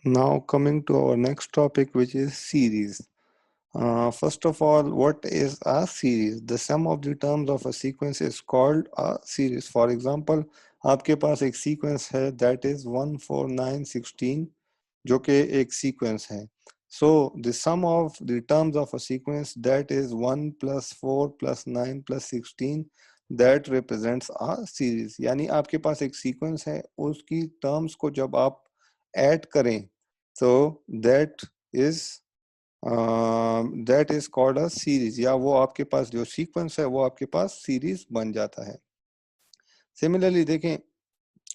Now coming to our next topic, which is series. First of all, what is a series? The sum of the terms of a sequence is called a series. For example, आपके पास एक sequence है that is 1 4 9 16 जो कि एक sequence है. So the sum of the terms of a sequence that is 1 plus 4 plus 9 plus 16 that represents a series. यानी आपके पास एक sequence है, उसकी terms को जब आप add करें so that is called a series, या वो आपके पास जो सीक्वेंस है वो आपके पास सीरीज बन जाता है. सिमिलरली देखें,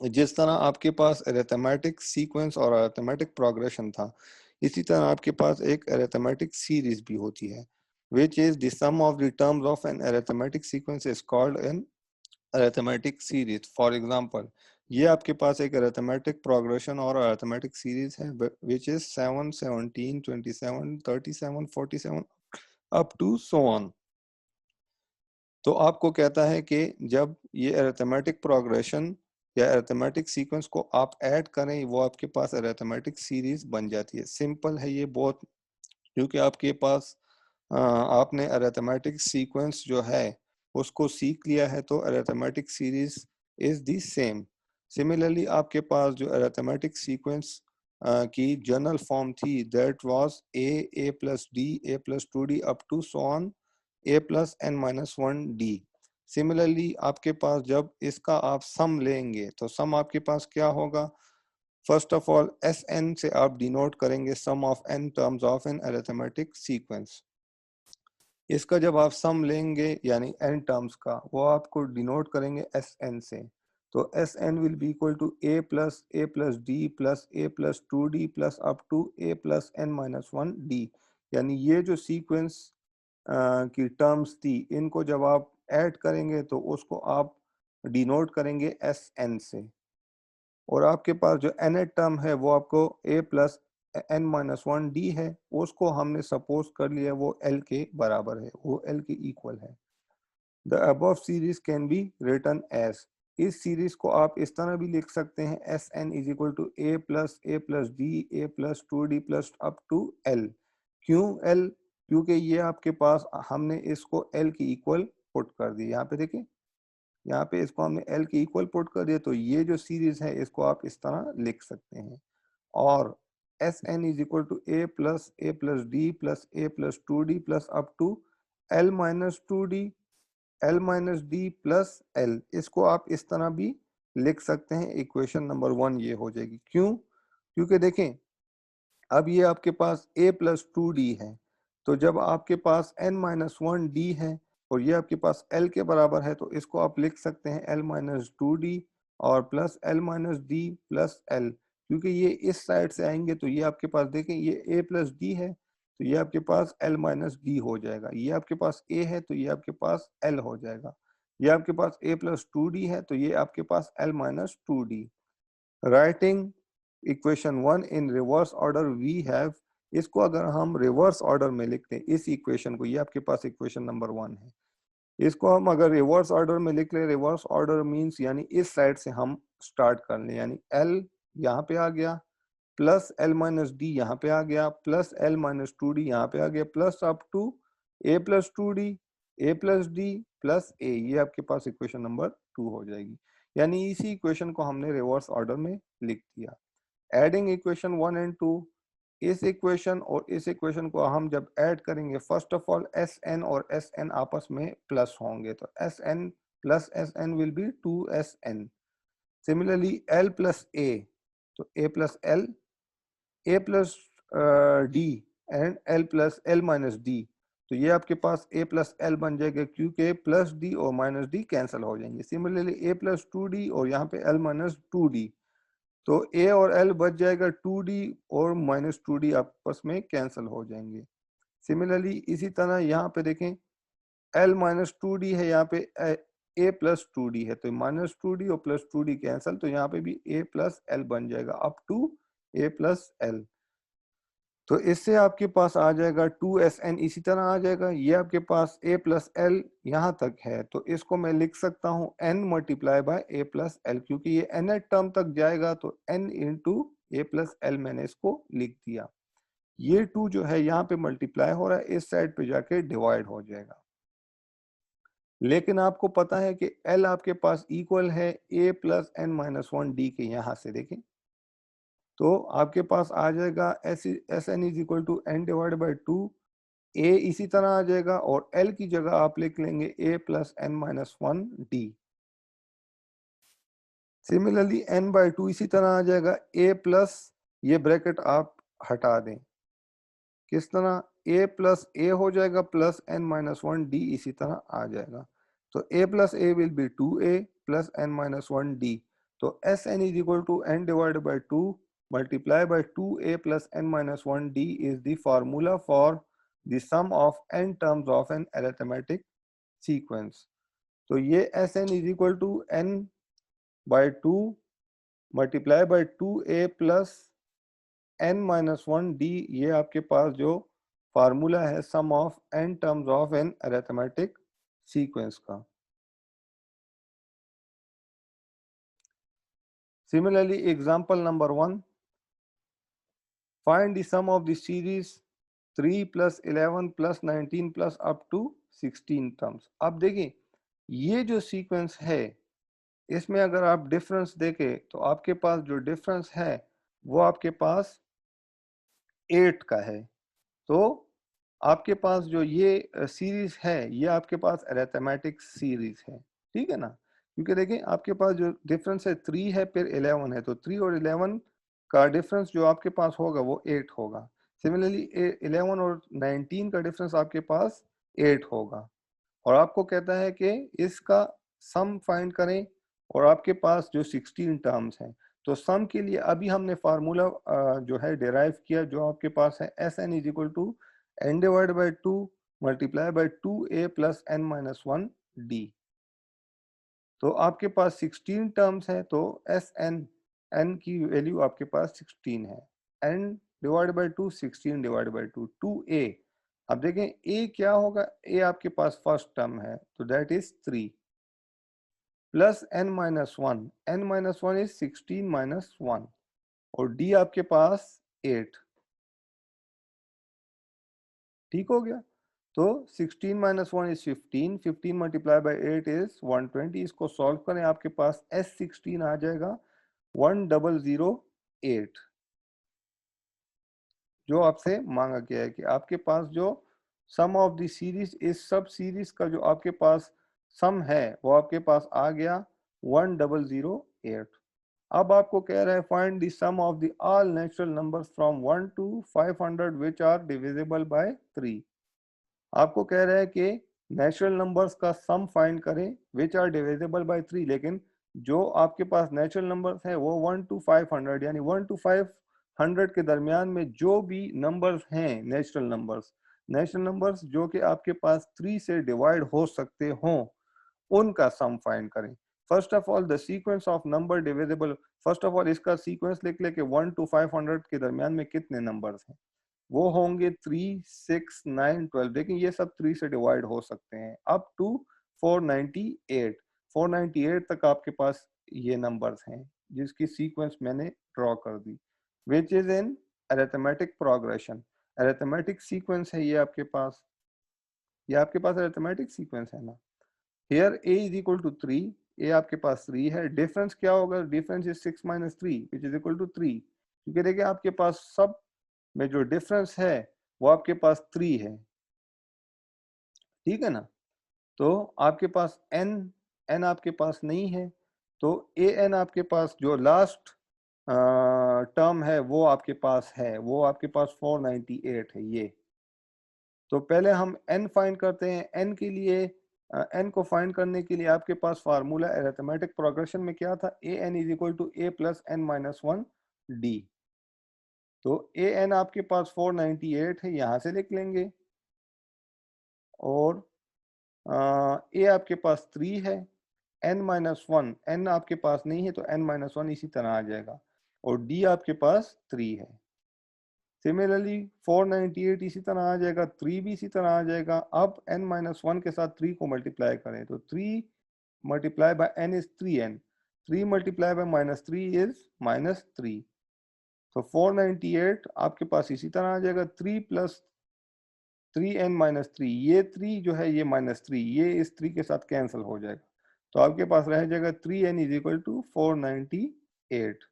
जिस तरह आपके पास अरिथमेटिक सीक्वेंस और अरिथमेटिक प्रोग्रेशन था, इसी तरह आपके पास एक अरिथमेटिक सीरीज भी होती है, which is the sum of the terms of an arithmetic sequence is called an arithmetic series. For example, ये आपके पास एक arithmetic progression और arithmetic series है which is 7 17 27 37 47 up to so on. तो आपको कहता है कि जब ये arithmetic progression या arithmetic sequence को आप ऐड करें वो आपके पास arithmetic series बन जाती है. सिंपल है ये बहुत, क्योंकि आपके पास आपने अरिथमेटिक सीक्वेंस जो है उसको सीख लिया है, तो arithmetic series is the same. Similarly आपके पास जो अरिथमेटिक सीक्वेंस की जनरल फॉर्म थी that was A plus D A plus 2d up to so on A plus N minus 1d. Similarly आपके पास जब इसका आप सम लेंगे तो सम आपके पास क्या होगा? First of all S N से आप डिनोट करेंगे sum of N terms of an arithmetic sequence. इसका जब आप सम लेंगे यानी n टर्म्स का, वो आपको डिनोट करेंगे एस एन से. तो S N will be equal to A plus D plus A plus 2d plus up to A plus N minus 1d. यानी ये जो सीक्वेंस की टर्म्स थी, इनको जब आप ऐड करेंगे तो उसको आप डिनोट करेंगे एस एन से. और आपके पास जो एन टर्म है वो आपको ए प्लस एन माइनस 1d है, उसको हमने सपोज कर लिया वो एल के बराबर है, वो एल के इक्वल है. The above series can be written as, इस सीरीज को आप इस तरह भी लिख सकते हैं S N is equal to A plus D A plus 2d plus up to L. क्यों एल? क्योंकि ये आपके पास हमने इसको एल की इक्वल पुट कर दी. यहाँ पे देखिए, यहाँ पे इसको हमने L के इक्वल पुट कर दिया, तो ये जो सीरीज है इसको आप इस तरह लिख सकते हैं. और S N is equal to A plus D plus A plus 2d plus up to L minus 2d L minus D plus L. इसको आप इस तरह भी लिख सकते हैं. इक्वेशन नंबर 1 ये हो जाएगी. क्यों? क्योंकि देखें, अब ये आपके पास a प्लस 2d है, तो जब आपके पास n माइनस 1d है और ये आपके पास l के बराबर है, तो इसको आप लिख सकते हैं l माइनस 2d और plus l minus D plus l. क्योंकि ये इस साइड से आएंगे तो ये आपके पास देखें ये a प्लस डी है, तो ये आपके पास l माइनस डी हो जाएगा. ये आपके पास a है तो ये आपके पास l हो जाएगा. ये आपके पास a प्लस 2d है तो ये आपके पास l minus 2d. Writing equation 1 in reverse order we have, इसको अगर हम रिवर्स ऑर्डर में लिखते हैं इस इक्वेशन को, ये आपके पास इक्वेशन नंबर 1 है, इसको हम अगर रिवर्स ऑर्डर में लिख ले, रिवर्स ऑर्डर मींस यानी इस साइड से हम स्टार्ट कर लें, यानी L यहाँ पे आ गया प्लस L माइनस डी यहाँ पे आ गया प्लस L माइनस 2d यहाँ पे आ गया plus up to a plus 2d a plus D plus a. ये आपके पास इक्वेशन नंबर 2 हो जाएगी. यानी इसी इक्वेशन को हमने रिवर्स ऑर्डर में लिख दिया. एडिंग इक्वेशन 1 एंड 2, इस इक्वेशन और इस इक्वेशन को हम जब ऐड करेंगे, first of all S N और एस एन आपस में प्लस होंगे, तो S N plus S N will be 2SN. Similarly L plus A, तो A plus L, A plus D and L plus L minus D, तो ये आपके पास ए प्लस एल बन जाएगा क्योंकि प्लस डी और माइनस डी कैंसिल हो जाएंगे. सिमिलरली ए प्लस 2d और यहाँ पे एल माइनस 2d, तो a और l बच जाएगा 2d और माइनस 2d आपस में कैंसिल हो जाएंगे. सिमिलरली इसी तरह यहाँ पे देखें l माइनस 2d है, यहाँ पे a प्लस 2d है, तो माइनस 2d और प्लस 2d कैंसिल, तो यहाँ पे भी a प्लस l बन जाएगा up to a plus l. तो इससे आपके पास आ जाएगा 2SN. इसी तरह आ जाएगा, ये आपके पास a प्लस एल यहाँ तक है, तो इसको मैं लिख सकता हूँ n multiply by a plus L, क्योंकि ये n टर्म तक जाएगा तो n into a plus L मैंने इसको लिख दिया। ये 2 जो है यहाँ पे मल्टीप्लाई हो रहा है, इस साइड पे जाके डिवाइड हो जाएगा। लेकिन आपको पता है कि L आपके पास इक्वल है a plus n minus 1 D के, यहाँ से देखें तो आपके पास आ जाएगा S N is equal to N divide by 2, a इसी तरह आ जाएगा और L की जगह आप लिख लेंगे a plus n minus 1 D. Similarly n by 2 इसी तरह आ जाएगा a प्लस, ये ब्रैकेट आप हटा दें, किस तरह a प्लस a हो जाएगा प्लस n माइनस 1 डी इसी तरह आ जाएगा। तो a plus a will be 2a plus n minus 1 D. तो S N is equal to n divided by 2 multiply by 2a plus n minus 1 d is the formula for the sum of n terms of an arithmetic sequence। तो ये Sn is equal to n by 2 multiply by 2a plus n minus 1 d, ये आपके पास जो formula है sum of n terms of an arithmetic sequence का। Similarly, example number 1, find the sum of the series 3 plus 11 plus 19 plus up to 16 terms. अब देखिए ये जो सीक्वेंस है इसमें अगर आप डिफरेंस देखें तो आपके पास जो डिफरेंस है वो आपके पास 8 का है। तो आपके पास जो ये सीरीज है ये आपके पास अरिथमेटिक सीरीज है, ठीक है ना, क्योंकि देखें आपके पास जो डिफरेंस है 3 है फिर 11 है, तो 3 और 11 का डिफरेंस जो आपके पास होगा वो 8 होगा। सिमिलरली 11 और 19 का डिफरेंस आपके पास 8 होगा और आपको कहता है कि इसका सम फाइंड करें और आपके पास जो 16 टर्म्स हैं। तो सम के लिए अभी हमने फार्मूला जो है डिराइव किया, जो आपके पास है S N is equal to n divide by 2 multiply by 2a plus n minus 1 D. तो आपके पास 16 टर्म्स हैं, तो एस n की वैल्यू आपके पास 16 है। n divide by 2 16 divide by 2 2a। अब देखें a क्या होगा, a आपके पास फर्स्ट टर्म है तो that is 3 plus n minus 1, n minus 1 is 16 minus 1 और d आपके पास 8, ठीक हो गया। तो 16 minus 1 is 15, 15 multiply by 8 is 120। इसको सॉल्व करें आपके पास S16 आ जाएगा 1008, जो आपसे मांगा गया है कि आपके पास जो सम ऑफ द सीरीज, इस सब सीरीज का जो आपके पास सम है वो आपके पास आ गया 1008। अब आपको कह रहा है find the sum of the all natural numbers from 1 to 500 which are divisible by 3। आपको कह रहा है कि नेचुरल नंबर्स का सम फाइंड करें विच आर डिविजिबल बाय 3, लेकिन जो आपके पास नेचुरल नंबर्स हैं वो 1 to 500 यानी 1 to 500 के दरमियान में जो भी नंबर्स हैं नेचुरल नंबर्स जो कि आपके पास 3 से डिवाइड हो सकते हों, उनका सम फाइंड करें। First of all the sequence of number divisible, first of all इसका सीक्वेंस लिख ले कि 1 to 500 के दरमियान में कितने नंबर्स हैं, वो होंगे 3, 6, 9, 12। देखिए ये सब 3 से डिवाइड हो सकते हैं अप टू 498। 498 तक आपके पास ये नंबर्स हैं जिसकी सीक्वेंस मैंने ड्रॉ कर दी, which is in arithmetic progression. Arithmetic sequence है ये आपके पास, ये आपके पास अरिथमेटिक सीक्वेंस है ना। Here a is equal to 3, a आपके पास 3 है, डिफरेंस क्या होगा, difference is 6 minus 3 which is equal to 3, क्योंकि देखिए आपके पास सब में जो डिफरेंस है वो आपके पास 3 है, ठीक है ना। तो आपके पास n आपके पास नहीं है, तो an आपके पास जो लास्ट टर्म है वो आपके पास है, वो आपके पास 498 है ये। तो पहले हम n फाइंड करते हैं। n के लिए n को फाइंड करने के लिए आपके पास फार्मूला अरिथमेटिक प्रोग्रेशन में क्या था, an is equal to a plus n minus 1 D. तो an आपके पास 498 है, यहाँ से लिख लेंगे, और a आपके पास 3 है, n माइनस 1, n आपके पास नहीं है तो n माइनस 1 इसी तरह आ जाएगा, और d आपके पास 3 है। सिमिलरली 498 इसी तरह आ जाएगा, 3 भी इसी तरह आ जाएगा। अब n माइनस 1 के साथ 3 को मल्टीप्लाई करें तो 3 multiply by n is 3n, 3 multiply by minus 3 is minus 3। तो 498 आपके पास इसी तरह आ जाएगा 3 + 3n - 3, ये 3 जो है ये -3, ये इस 3 के साथ कैंसिल हो जाएगा, तो आपके पास रह जाएगा 3n = 498।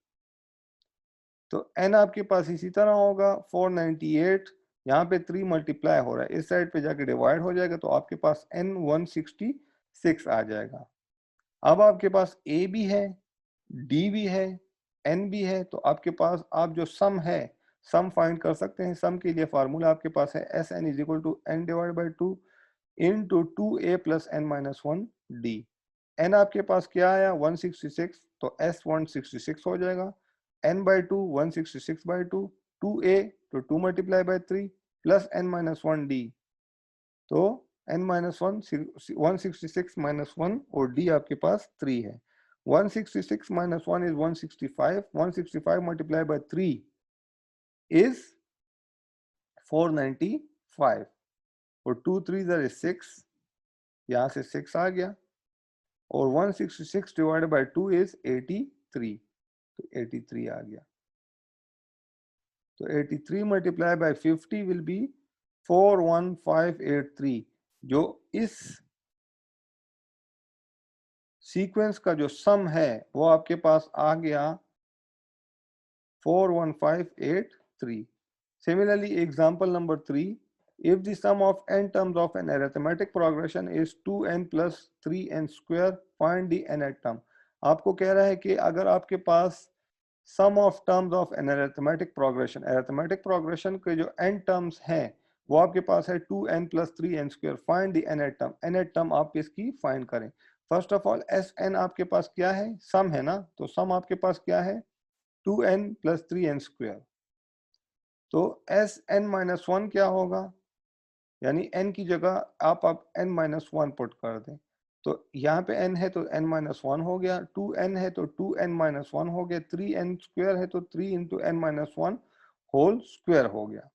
तो n आपके पास इसी तरह होगा 498, यहाँ पे 3 मल्टीप्लाई हो रहा है, इस साइड पे जाके डिवाइड हो जाएगा, तो आपके पास n 166 आ जाएगा। अब आपके पास a भी है, d भी है, n भी है, तो आपके पास आप जो सम है, सम फाइंड कर सकते हैं। सम के लिए फार्मूला आपके पास है Sn = n/2 into 2a + n - 1 d। n आपके पास क्या आया 166, तो s 166 हो जाएगा। n/2 166/2, 2a तो 2 × 3 प्लस n - 1 d, तो n - 1 166 - 1 और d आपके पास 3 है। 166 - 1 is 165, 165 × 3 is 495 और 2 3 is 6, यहाँ से 6 आ गया, और 166 / 2 is 83, तो 83 आ गया। तो 83 × 50 will be 41583, जो इस सीक्वेंस का जो सम है वो आपके पास आ गया 41583। Similarly, example number 3, if the sum of n terms of an arithmetic progression is 2n plus 3n square, find the nth term। आपको कह रहा है कि अगर आपके पास sum of terms of an arithmetic progression के जो n terms हैं वो आपके पास है 2n plus 3n square, find the nth term। nth term आप इसकी find करें। फर्स्ट ऑफ ऑल Sn आपके पास क्या है, सम है ना, तो सम आपके पास क्या है 2n plus 3n square, तो Sn - 1 क्या होगा, यानी n की जगह आप n - 1 पुट कर दें, तो यहाँ पे n है तो n - 1 हो गया, 2n है तो 2n - 1 हो गया, 3n स्क्वायर है तो 3 × n - 1 होल स्क्वायर हो गया,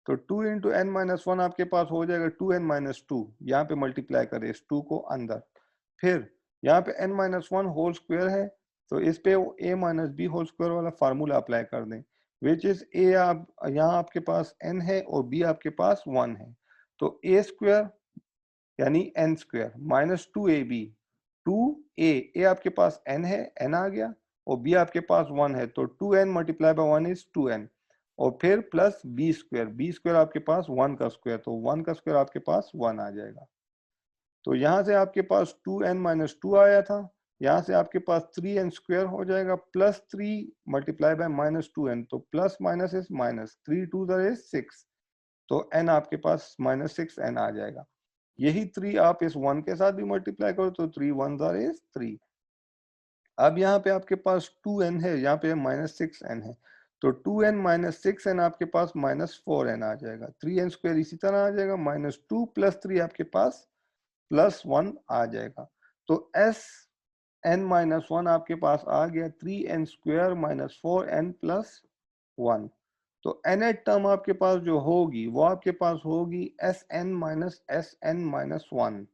तो 2 × n - 1 आपके पास हो जाएगा 2n - 2, यहाँ पे मल्टीप्लाई करें इस 2 को अंदर, फिर यहाँ पे n - 1 होल स्क्वायर है, तो इस पे a - b होल स्क्वायर वाला फार्मूला अप्लाई कर दें, विच इज a आप यहाँ आपके पास n है और b आपके पास 1 है, तो a स्क्वायर यानी n square minus 2ab, 2a आपके पास n है, n आ गया, और b आपके पास 1 है, तो 2n × 1 इज 2n, और फिर प्लस b स्क्वायर आपके पास 1 का स्क्वायर, तो 1 का स्क्वायर आपके पास 1 आ जाएगा। तो यहाँ से आपके पास 2n - 2 आया था, यहाँ से आपके पास 3n स्क्वायर हो जाएगा प्लस 3 × -2n, तो plus minus is minus, 3 2 is 6, तो n आपके पास -6n आ जाएगा। यही 3 आप इस 1 के साथ भी मल्टीप्लाई करो तो 3 1 is 3। अब यहाँ पे आपके पास 2n है, यहाँ पे -6n है, तो 2n - 6n आपके पास -4n आ जाएगा, 3n स्क्वायर इसी तरह आ जाएगा, -2 + 3 आपके पास +1 आ जाएगा, तो Sn - 1 आपके पास आ गया 3n स्क्वायर -4n + 1, तो nth टर्म आपके पास जो होगी वो आपके पास होगी Sn - Sn - 1,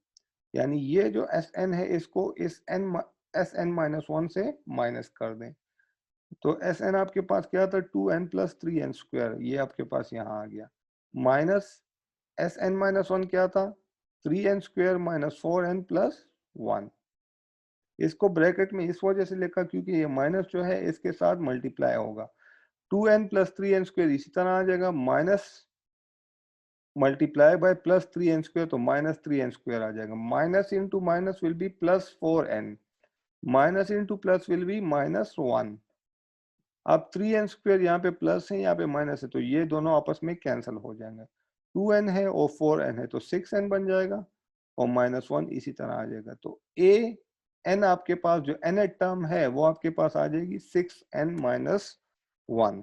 यानी ये जो Sn है इसको इस Sn - 1 से माइनस कर दें, तो Sn आपके पास क्या था 2n + 3n स्क्वायर, ये आपके पास यहाँ आ गया, माइनस Sn - 1 क्या था 3n स्क्वायर -4n + 1, इसको ब्रैकेट में इस वजह से लिखा क्योंकि ये माइनस जो है इसके साथ मल्टीप्लाई होगा, 2n + 3n स्क्वायर इसी तरह आ जाएगा, minus multiply by plus 3n square, तो -3n स्क्वायर आ जाएगा, minus into minus will be +4n, minus into plus will be -1। अब 3n स्क्वायर यहाँ पे प्लस है, यहाँ पे माइनस है, तो ये दोनों आपस में कैंसिल हो जाएंगे, 2n है और 4n है तो 6n बन जाएगा, और -1 इसी तरह आ जाएगा, तो n आपके पास जो nth टर्म है वो आपके पास आ जाएगी 6n - 1।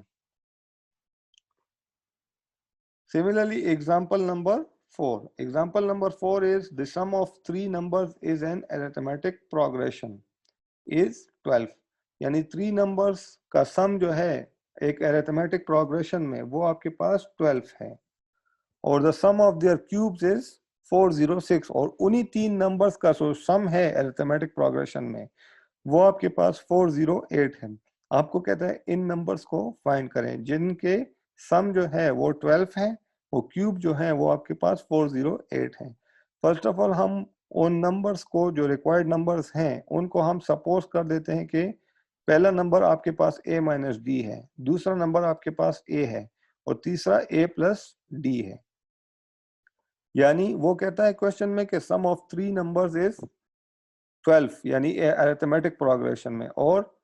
Similarly, example number 4. Example number 4 is the sum of three numbers is an arithmetic progression is 12, यानी 3 numbers का sum जो है एक arithmetic progression में वो आपके पास 12 है, और the sum of their cubes is 406, और उन्हीं 3 numbers का जो sum है arithmetic progression में वो आपके पास 408 है। आपको कहता है इन नंबर्स को फाइंड करें जिनके सम जो है वो 12 है, वो क्यूब जो है वो आपके पास 408 है। फर्स्ट ऑफ ऑल हम उन नंबर्स को, जो रिक्वायर्ड नंबर्स हैं, उनको हम सपोज कर देते हैं कि पहला नंबर आपके पास a माइनस डी है, दूसरा नंबर आपके पास a है और तीसरा a प्लस डी है। यानी वो कहता है क्वेश्चन में कि सम ऑफ 3 नंबर्स इज 12, यानी अरिथमेटिक प्रोग्रेशन में, और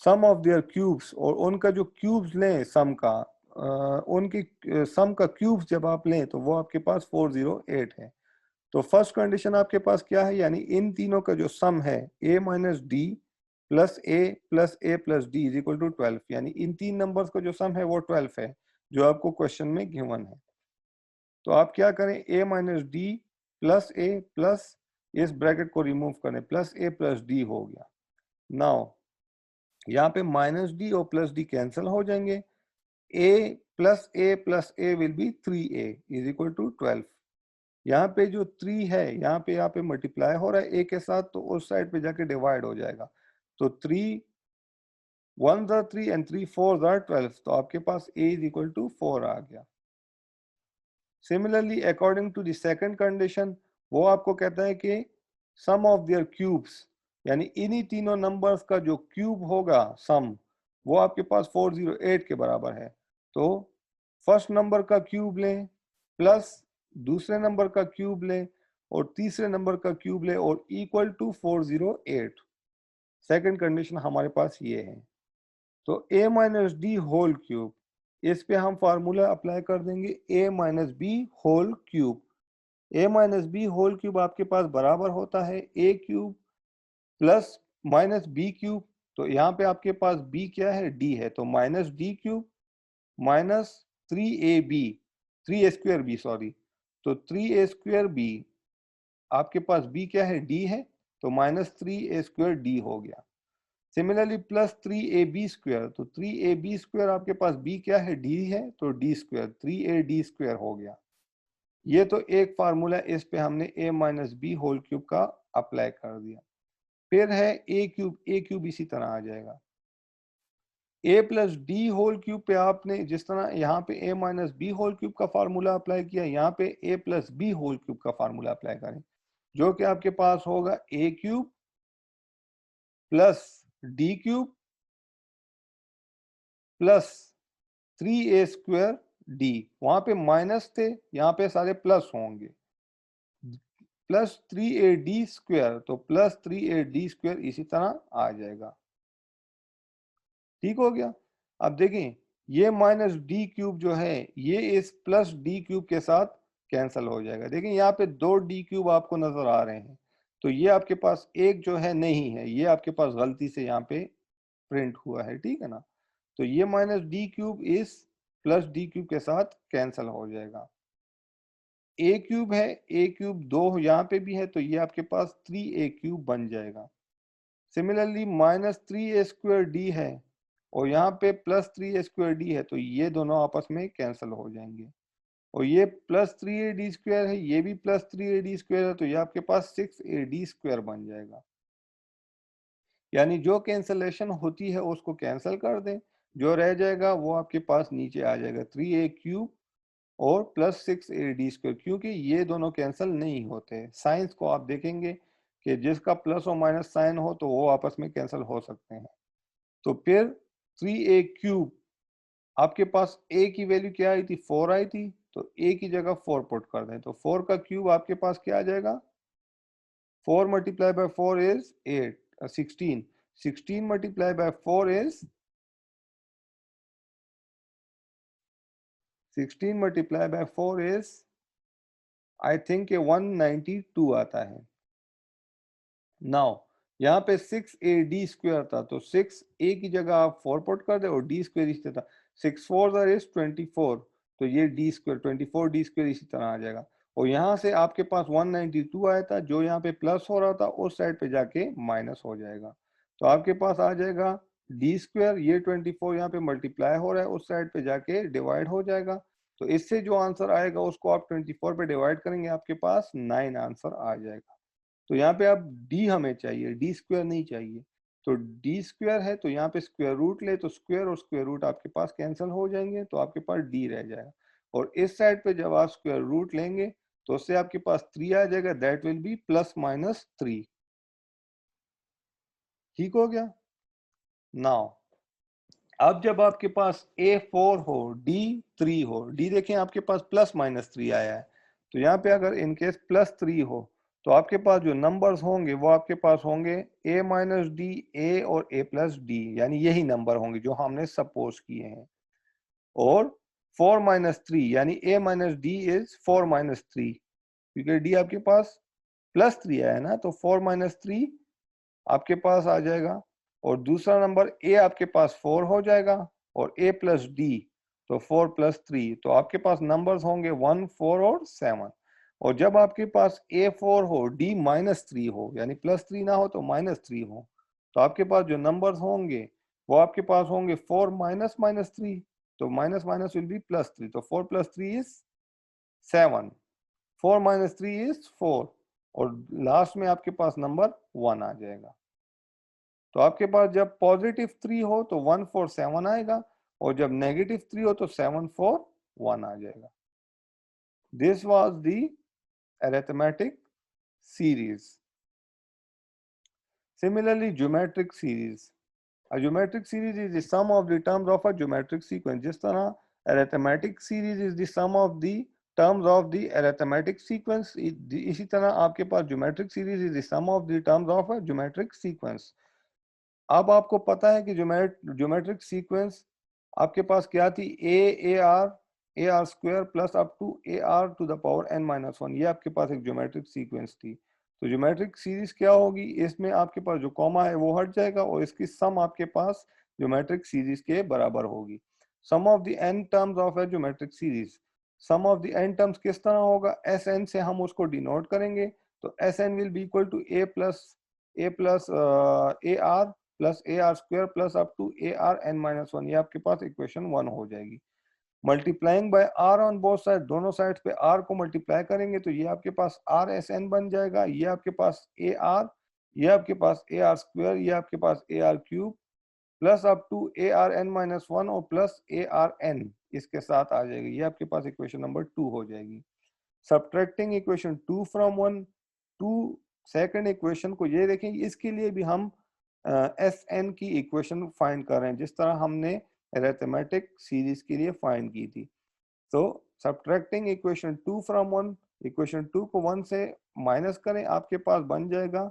सम ऑफ देयर क्यूब्स, और उनका जो क्यूब्स लें सम का, उनकी सम का क्यूब्स जब आप लें तो वो आपके पास 408 है। तो फर्स्ट कंडीशन आपके पास क्या है, यानी इन तीनों का जो सम है a minus D plus a plus d is equal to 12, यानी इन तीन नंबर्स का जो सम है वो 12 है, जो आपको क्वेश्चन में गिवन है। तो आप क्या करें, a minus D plus a plus, इस ब्रैकेट को रिमूव करें, प्लस a प्लस डी हो गया। नाउ यहाँ पे माइनस डी और प्लस डी कैंसिल हो जाएंगे, a plus a will be 3a is equal to 12। यहाँ पे जो 3 है, यहाँ पे मल्टीप्लाई हो रहा है a के साथ, तो उस साइड पे जाके डिवाइड हो जाएगा। तो 3 1 are 3 and 3 4 are 12, तो आपके पास a इज इक्वल टू 4 आ गया। Similarly according to the second condition, वो आपको कहता है कि सम ऑफ देयर क्यूब्स, यानी इन्हीं तीनों नंबर्स का जो क्यूब होगा सम, वो आपके पास 408 के बराबर है। तो फर्स्ट नंबर का क्यूब लें प्लस दूसरे नंबर का क्यूब लें और तीसरे नंबर का क्यूब लें और इक्वल टू 408। सेकंड कंडीशन हमारे पास ये है। तो a minus d whole cube, इस पे हम फार्मूला अप्लाई कर देंगे a minus b whole cube. a minus b whole cube आपके पास बराबर होता है a cube plus minus b cube. तो यहाँ पे आपके पास b क्या है, d है, तो minus D cube minus 3ab, 3a square b sorry, तो 3a स्क्वायर b, आपके पास b क्या है, d है, तो माइनस 3a स्क्वायर d हो गया। सिमिलरली प्लस 3ab स्क्वायर, तो 3ab स्क्वायर आपके पास b क्या है, d है, तो d स्क्वायर 3ad स्क्वायर हो गया। ये तो एक फार्मूला, इस पे हमने a minus b whole cube का अप्लाई कर दिया। फिर है a क्यूब इसी तरह आ जाएगा। a plus d whole cube पे आपने जिस तरह यहाँ पे a minus b whole cube का फार्मूला अप्लाई किया, यहाँ पे a plus b whole cube का फार्मूला अप्लाई करें, जो कि आपके पास होगा a cube plus d cube plus 3a square d. वहां पे माइनस थे, यहाँ पे सारे प्लस होंगे, प्लस 3ad स्क्वायर, तो प्लस 3ad स्क्वायर इसी तरह आ जाएगा। ठीक हो गया। अब देखें, ये माइनस डी क्यूब जो है ये इस प्लस डी क्यूब के साथ कैंसिल हो जाएगा। देखें यहाँ पे 2 डी क्यूब आपको नजर आ रहे हैं, तो ये आपके पास एक जो है नहीं है, ये आपके पास गलती से यहाँ पे प्रिंट हुआ है, ठीक है ना। तो ये माइनस डी क्यूब इस प्लस डी क्यूब के साथ कैंसिल हो जाएगा। ए क्यूब है, ए क्यूब 2 यहाँ पे भी है, तो ये आपके पास 3a क्यूब बन जाएगा। Similarly minus 3a square D है और यहाँ पे प्लस 3a स्क्वायर डी है, तो ये दोनों आपस में कैंसिल हो जाएंगे। और ये प्लस 3ad स्क्वायर है, ये भी प्लस 3ad स्क्वायर है, तो ये आपके पास 6ad स्क्वायर बन जाएगा। यानी जो कैंसलेशन होती है उसको कैंसिल कर दें, जो रह जाएगा वो आपके पास नीचे आ जाएगा 3a क्यूब और प्लस 6ad स्क्वायर, क्योंकि ये दोनों कैंसिल नहीं होते। साइंस को आप देखेंगे कि जिसका प्लस और माइनस साइन हो तो वो आपस में कैंसिल हो सकते हैं। तो फिर 3a क्यूब, आपके पास a की वैल्यू क्या आई थी, 4 आई थी, तो a की जगह 4 पुट कर दें, तो 4 का क्यूब आपके पास क्या आ जाएगा, 4 multiply by 4 is 16, 16 multiply by 4 is 16 multiply by 4 is I think 192 आता है। नाउ यहाँ पे 6ad स्क्वायर था, तो 6a की जगह आप 4 पुट कर दे और d स्क्वायर इसी तरह, 6 4 इज 24, तो ये d स्क्वायर 24d स्क्वायर इसी तरह आ जाएगा। और यहाँ से आपके पास 192 आया था, जो यहाँ पे प्लस हो रहा था उस साइड पे जाके माइनस हो जाएगा, तो आपके पास आ जाएगा d स्क्वायर, ये 24 यहाँ पे मल्टीप्लाई हो रहा है उस साइड पे जाके डिवाइड हो जाएगा। तो इससे जो आंसर आएगा उसको आप 24 पे डिवाइड करेंगे, आपके पास 9 आंसर आ जाएगा। तो यहाँ पे अब d हमें चाहिए, d स्क्वायर नहीं चाहिए। तो डी स्क्वायर है तो यहाँ पे स्क्वायर रूट ले तो स्क्वायर और स्क्वायर रूट आपके पास कैंसिल हो जाएंगे तो आपके पास डी रह जाएगा। और इस साइड पे जब आप स्क्वायर रूट लेंगे तो उससे आपके पास 3 आ जाएगा, दैट विल बी +-3। ठीक हो गया। नाउ अब जब आपके पास A4 हो, D3 हो, D देखें आपके पास +-3 आया है, तो यहाँ पे अगर इनकेस +3 हो तो आपके पास जो नंबर्स होंगे वो आपके पास होंगे A-D, A और A+D, यानी यही नंबर होंगे जो हमने सपोज किए हैं। और 4-3 यानी A-D इज 4-3, क्योंकि D आपके पास +3 आया है ना, तो 4-3 आपके पास आ जाएगा। और दूसरा नंबर A आपके पास 4 हो जाएगा और A+D तो 4+3, तो आपके पास नंबर्स होंगे 1, 4 और 7। और जब आपके पास A4 हो, D-3 हो, यानी +3 ना हो तो -3 हो, तो आपके पास जो नंबर्स होंगे वो आपके पास होंगे 4 -3, तो माइनस माइनस विल बी +3, तो 4+3 इज 7, 4-3 इज 4, और लास्ट में आपके पास नंबर 1 आ जाएगा। तो आपके पास जब +3 हो तो 1, 4, 7 आएगा, और जब -3 हो तो 7, 4, 1 आ जाएगा। This was the arithmetic series. Similarly, geometric series. A geometric series is the sum of the terms of a geometric sequence. जिस तरह arithmetic series is the sum of the terms of the arithmetic sequence, इसी तरह आपके पास geometric series is the sum of the terms of a geometric sequence. अब आपको पता है कि ज्योमेट्रिक सीक्वेंस आपके पास क्या थी, a r square plus up to A r to the power n-1, ये आपके पास एक ज्योमेट्रिक सीक्वेंस थी। तो ज्योमेट्रिक सीरीज क्या होगी, इसमें आपके पास जो कॉमा है वो हट जाएगा और इसकी सम आपके पास ज्योमेट्रिक सीरीज के बराबर होगी। Sum of the n terms of a geometric series, sum of the n terms किस तरह होगा, एस एन से हम उसको डिनोट करेंगे, तो S N will be equal to A plus a r plus a r square plus up to A R n-1, ये आपके पास इक्वेशन 1 हो जाएगी। Multiplying by r on both side, दोनों साइड पे आर को मल्टीप्लाई करेंगे तो ये आपके पास आर एस एन बन जाएगा, ये आपके पास ए आर, ये आपके पास ए आर स्क्वायर, ये आपके पास A R cube plus up to A R n-1 और प्लस ए आर एन इसके साथ आ जाएगी, ये आपके पास इक्वेशन नंबर 2 हो जाएगी। Subtracting equation 2 from 1 to second equation को, ये देखें इसके लिए भी हम एस एन की इक्वेशन फाइंड कर रहे हैं जिस तरह हमने अरिथमेटिक सीरीज के लिए फाइंड की थी। तो सब्ट्रैक्टिंग इक्वेशन 2 फ्रॉम 1, इक्वेशन 2 को 1 से माइनस करें, आपके पास बन जाएगा,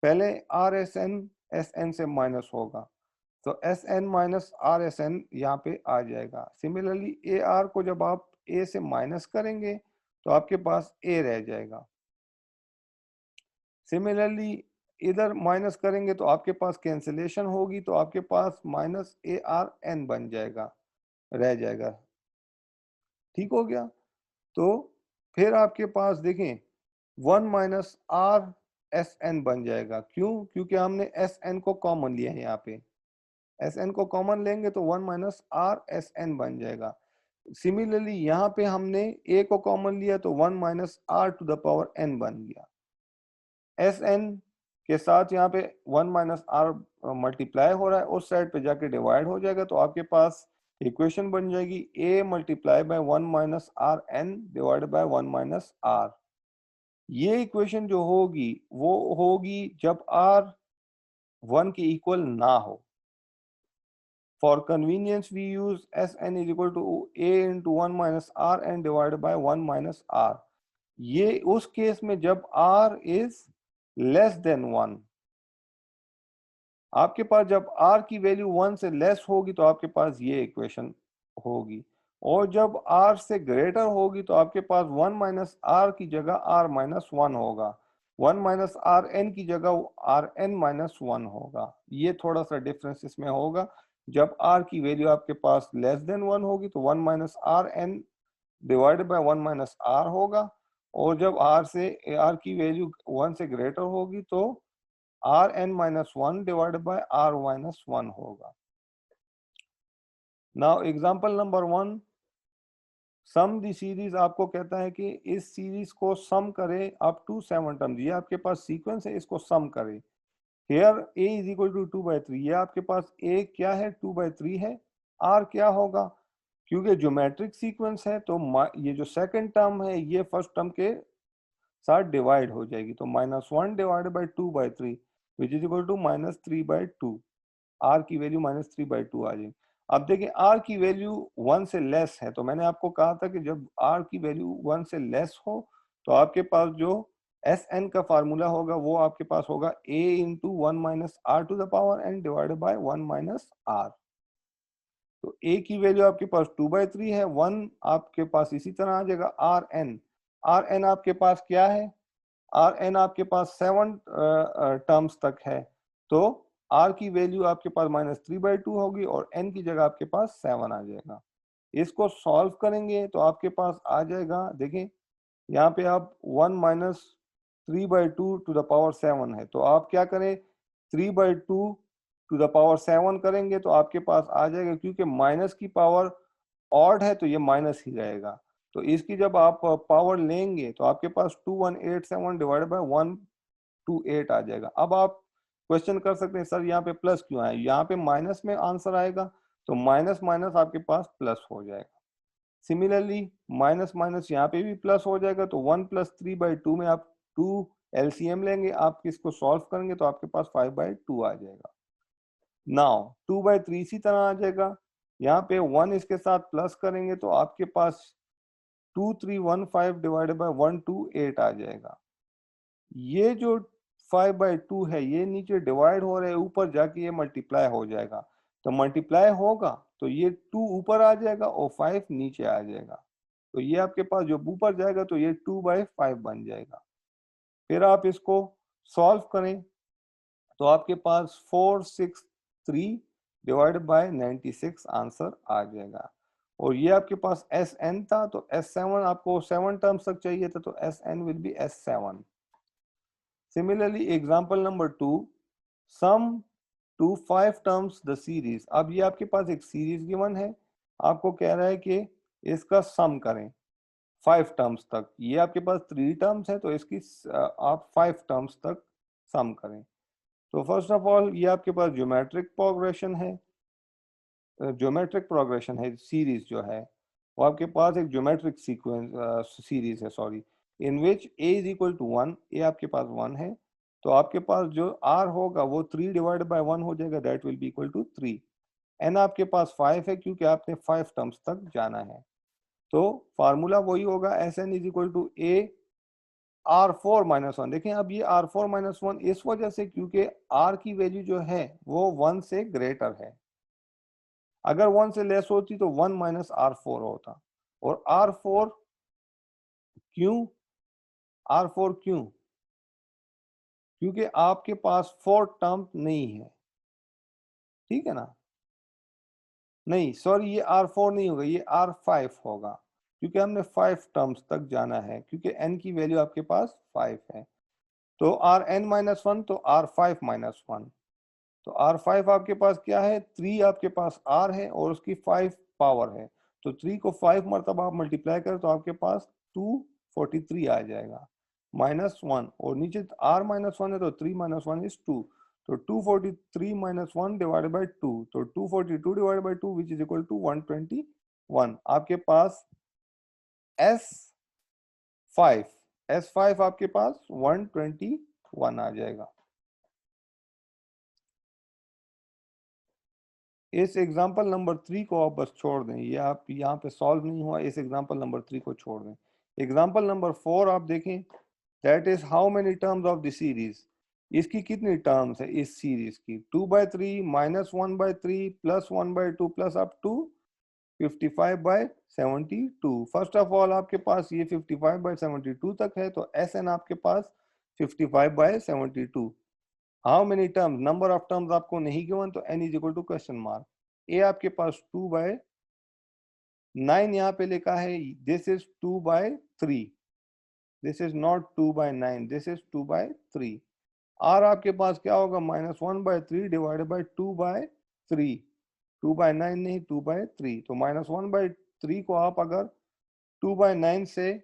पहले आर एस एन से माइनस होगा तो S n minus r s n यहाँ पे आ जाएगा। सिमिलरली ए आर को जब आप ए से माइनस करेंगे तो आपके पास ए रह जाएगा। सिमिलरली इधर माइनस करेंगे तो आपके पास कैंसिलेशन होगी, तो आपके पास माइनस ए आर एन बन जाएगा, रह जाएगा। ठीक हो गया। तो फिर आपके पास देखें 1 माइनस आर एस एन बन जाएगा, क्यों, क्योंकि हमने एस एन को कॉमन लिया है, यहाँ पे एस एन को कॉमन लेंगे तो 1 माइनस आर एस एन बन जाएगा। सिमिलरली यहाँ पे हमने ए को कॉमन लिया तो 1 minus r to the power n बन गया। एस एन के साथ यहाँ पे 1 माइनस आर मल्टीप्लाई हो रहा है, उस साइड पे जाके डिवाइड हो जाएगा, तो आपके पास इक्वेशन बन जाएगी a multiply by 1 minus r n divide by 1 minus r. ये इक्वेशन जो होगी वो होगी जब r 1 के इक्वल ना हो। For convenience we use s N is equal to a into 1 minus r n divide by 1 minus r. ये उस केस में जब r इज लेस देन 1, आपके पास जब r की वैल्यू 1 से लेस होगी तो आपके पास ये इक्वेशन होगी, और जब r से ग्रेटर होगी तो आपके पास 1 माइनस आर की जगह r माइनस 1 होगा, 1 माइनस आर एन की जगह आर एन माइनस 1 होगा। ये थोड़ा सा डिफरेंस इसमें होगा, जब r की वैल्यू आपके पास लेस देन 1 होगी तो 1 minus r n divided by 1 minus r होगा, और जब r की वैल्यू 1 से ग्रेटर होगी तो r n minus 1 divided by r minus 1 होगा। Now example number 1, sum the series आपको कहता है कि इस सीरीज को सम करे अप टू 7 टर्म्स, ये आपके पास सीक्वेंस है, इसको सम करे। Here a is equal to 2/3, ये आपके पास a क्या है 2/3 है, r क्या होगा, क्योंकि ज्योमेट्रिक सीक्वेंस है तो ये जो सेकंड टर्म है ये फर्स्ट टर्म के साथ डिवाइड हो जाएगी, तो -1 divided by 2/3 which is equal to -3/2, r की वैल्यू -3/2 आ जाएगी। अब देखिए r की वैल्यू 1 से लेस है, तो मैंने आपको कहा था कि जब r की वैल्यू 1 से लेस हो तो आपके पास जो Sn का फार्मूला होगा वो आपके पास होगा a into 1 minus r to the power n divided by 1 minus r. तो a की वैल्यू आपके पास 2/3 है, 1 आपके पास इसी तरह आ जाएगा rn आपके पास क्या है, rn आपके पास 7 टर्म्स तक है, तो r की वैल्यू आपके पास -3/2 होगी और n की जगह आपके पास 7 आ जाएगा। इसको सॉल्व करेंगे तो आपके पास आ जाएगा, देखें यहाँ पे आप 1 माइनस 3/2 टू द पावर 7 है, तो आप क्या करें 3/2 टू द पावर 7 करेंगे तो आपके पास आ जाएगा, क्योंकि माइनस की पावर ऑड है तो ये माइनस ही रहेगा, तो इसकी जब आप पावर लेंगे तो आपके पास 2187 डिवाइडेड बाय 128 आ जाएगा। अब आप क्वेश्चन कर सकते हैं सर यहाँ पे प्लस क्यों आया, यहाँ पे माइनस में आंसर आएगा तो माइनस माइनस आपके पास प्लस हो जाएगा। सिमिलरली माइनस माइनस यहाँ पे भी प्लस हो जाएगा, तो 1 प्लस 3/2 में आप 2 एलसीएम लेंगे, आप इसको सॉल्व करेंगे तो आपके पास 5/2 आ जाएगा। नाउ 2/3 इसी तरह आ जाएगा, यहाँ पे 1 इसके साथ प्लस करेंगे तो आपके पास 2315 डिवाइडेड बाय 128 आ जाएगा। ये जो 5/2 है ये नीचे डिवाइड हो रहा है, ऊपर जाके ये मल्टीप्लाई हो जाएगा, तो मल्टीप्लाई होगा तो ये 2 ऊपर आ जाएगा और 5 नीचे आ जाएगा, तो ये आपके पास जो ऊपर जाएगा तो ये 2/5 बन जाएगा। फिर आप इसको सॉल्व करें तो आपके पास 463 डिवाइडेड बाय 96 आंसर आ जाएगा। और ये आपके पास Sn था तो S7 आपको 7 टर्म्स तक चाहिए था, तो Sn will be S7। Similarly, example number 2, sum to 5 terms the series। अब ये आपके पास एक सीरीज गिवन है, आपको कह रहा है कि इसका सम करें 5 टर्म्स तक, ये आपके पास 3 टर्म्स है तो इसकी आप 5 टर्म्स तक सम करें। तो फर्स्ट ऑफ ऑल ये आपके पास ज्योमेट्रिक प्रोग्रेशन है, सीरीज जो है वो आपके पास एक ज्योमेट्रिक सीक्वेंस सीरीज है, sorry, in which a is equal to 1, a आपके पास 1 है, तो आपके पास जो r होगा वो 3 डिवाइड बाय 1 हो जाएगा, that will be equal to 3। n आपके पास 5 है क्योंकि आपने 5 टर्म्स तक जाना है, तो फार्मूला वही होगा Sn is equal to a r4-1। देखें अब ये r4-1 इस वजह से क्योंकि r की वैल्यू जो है वो 1 से ग्रेटर है, अगर 1 से लेस होती तो 1 माइनस r4 होता, और r4 क्यों, r4 क्यों, क्योंकि आपके पास 4 टर्म नहीं है, ठीक है ना, नहीं सॉरी ये r4 नहीं होगा, ये r5 होगा, क्योंकि हमने 5 टर्म्स तक जाना है, क्योंकि n की वैल्यू आपके पास 5 है, तो rn-1 तो r5-1, तो r5 आपके पास क्या है, 3 आपके पास r है और उसकी 5 पावर है, तो 3 को 5 मरतबा आप मल्टीप्लाई करें तो आपके पास 243 आ जाएगा, -1, और नीचे r-1 है तो 3-1 इज 2, तो 243-1 डिवाइडेड बाई 2, तो 242 divided by 2 which is equal to 121। आपके पास S5 आपके पास 121 आ जाएगा। इस एग्जाम्पल नंबर 3 को आप बस छोड़ दें, ये आप यहाँ पे सॉल्व नहीं हुआ, इस एग्जाम्पल नंबर 3 को छोड़ दें। एग्जाम्पल नंबर 4 आप देखें, that is how many terms of the series, इसकी कितनी टर्म्स है इस सीरीज की, 2/3 -1/3 +1/2 plus up to 55/72। First of all आपके पास ये 55/72 तक है, तो Sn आपके पास 55/72। How many terms, number of terms आपको नहीं गिवन, तो n is equal to question mark, A आपके पास 2/9 यहाँ पे लिखा है, this is 2/3, this is not 2/9, this is 2/3। r आपके पास क्या होगा, -1/3 डिवाइडेड बाई 2/3, 2/9 नहीं 2/3, तो -1/3 को आप अगर 2/9 से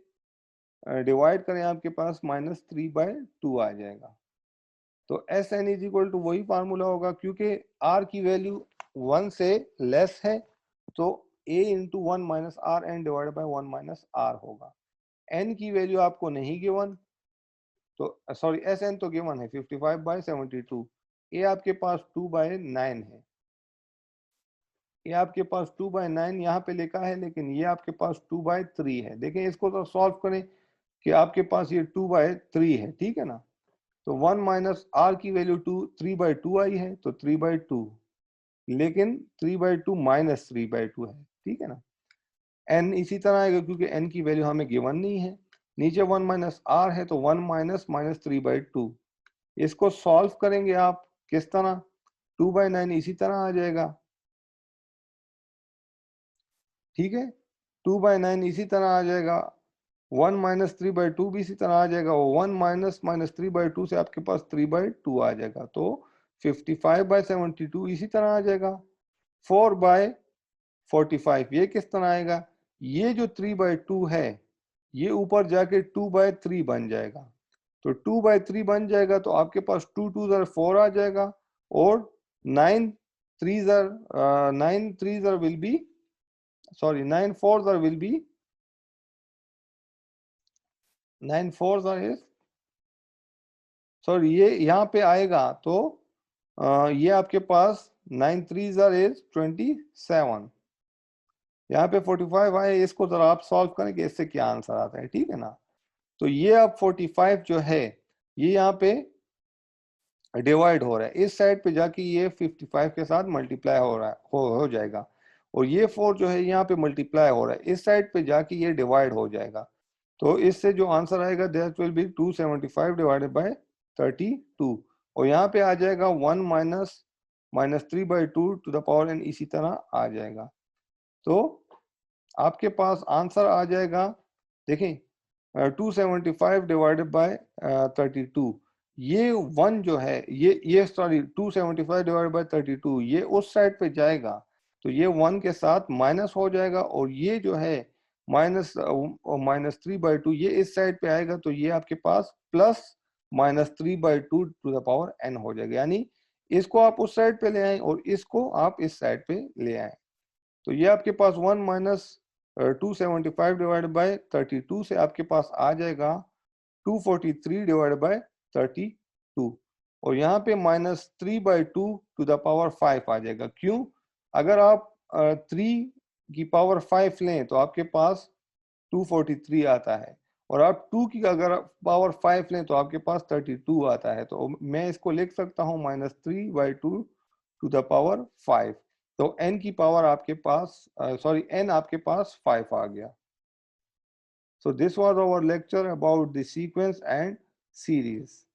डिवाइड करें आपके पास -3/2 आ जाएगा, तो S N is equal to वही फार्मूला होगा, क्योंकि आर की वैल्यू 1 से लेस है तो a into 1 minus r n divide by 1 minus r होगा। n की वैल्यू आपको नहीं गिवन, तो सॉरी एस एन तो गिवन है 55/72, ए आपके पास 2/9 है, ये आपके पास 2/9 यहाँ पे लिखा है, लेकिन ये आपके पास 2/3 है। देखें इसको तो सॉल्व करें कि आपके पास ये 2/3 है, ठीक है ना। तो 1 माइनस आर की वैल्यू 3/2 आई है, तो 3/2, लेकिन 3/2 माइनस 3/2 है, ठीक है ना। n इसी तरह आएगा क्योंकि n की वैल्यू हमें गिवन नहीं है। नीचे 1 माइनस आर है तो 1 माइनस माइनस 3/2। इसको सॉल्व करेंगे आप किस तरह, 2/9 इसी तरह आ जाएगा, ठीक है। 2/9 इसी तरह आ जाएगा, 1 माइनस 3/2 भी इसी तरह आ जाएगा, और 1 माइनस माइनस 3/2 से आपके पास 3/2 आ जाएगा। तो 55/72 इसी तरह आ जाएगा। 4/45 ये किस तरह आएगा, ये जो 3/2 है ये ऊपर जाके 2/3 बन जाएगा। तो 2/3 बन जाएगा तो आपके पास 2 2 4 आ जाएगा, और 9 3 will be, sorry 9 4s are will be 9 4s are is sorry ये यहाँ पे आएगा तो ये आपके पास 9 3s are is 27, यहाँ पे 45 आए। इसको जरा आप सॉल्व करें कि इससे क्या आंसर आता है, ठीक है ना। तो ये अब 45 जो है ये यहाँ पे डिवाइड हो रहा है, इस साइड पे जाके ये 55 के साथ मल्टीप्लाई हो रहा है, हो जाएगा, और ये 4 जो है यहाँ पे मल्टीप्लाई हो रहा है, इस साइड पे जाके ये डिवाइड हो जाएगा। तो इससे जो आंसर आएगा that will be 275 divided by 32, और यहाँ पे आ जाएगा 1 minus minus 3/2 to the power n, इसी तरह आ जाएगा। तो आपके पास आंसर आ जाएगा, देखें 275 डिवाइडेड बाय 32, ये 1 जो है ये सॉरी 275 डिवाइडेड बाय 32 ये उस साइड पे जाएगा, तो ये 1 के साथ माइनस हो जाएगा, और ये जो है माइनस माइनस 3/2 ये इस साइड पे आएगा, तो ये आपके पास plus minus 3/2 to the power n हो जाएगा। यानी इसको आप उस साइड पे ले आए और इसको आप इस साइड पे ले आए, तो ये आपके पास 1 माइनस 275 डिवाइड बाय 32 से आपके पास आ जाएगा 243 डिवाइड बाय 32, और यहाँ पे माइनस 3/2 टू द पावर 5 आ जाएगा। क्यों, अगर आप 3 की पावर 5 लें तो आपके पास 243 आता है, और आप 2 की अगर पावर 5 लें तो आपके पास 32 आता है। तो मैं इसको लिख सकता हूँ -3/2 टू द पावर 5। तो n की पावर आपके पास सॉरी n आपके पास 5 आ गया। So this was our lecture about the sequence and series.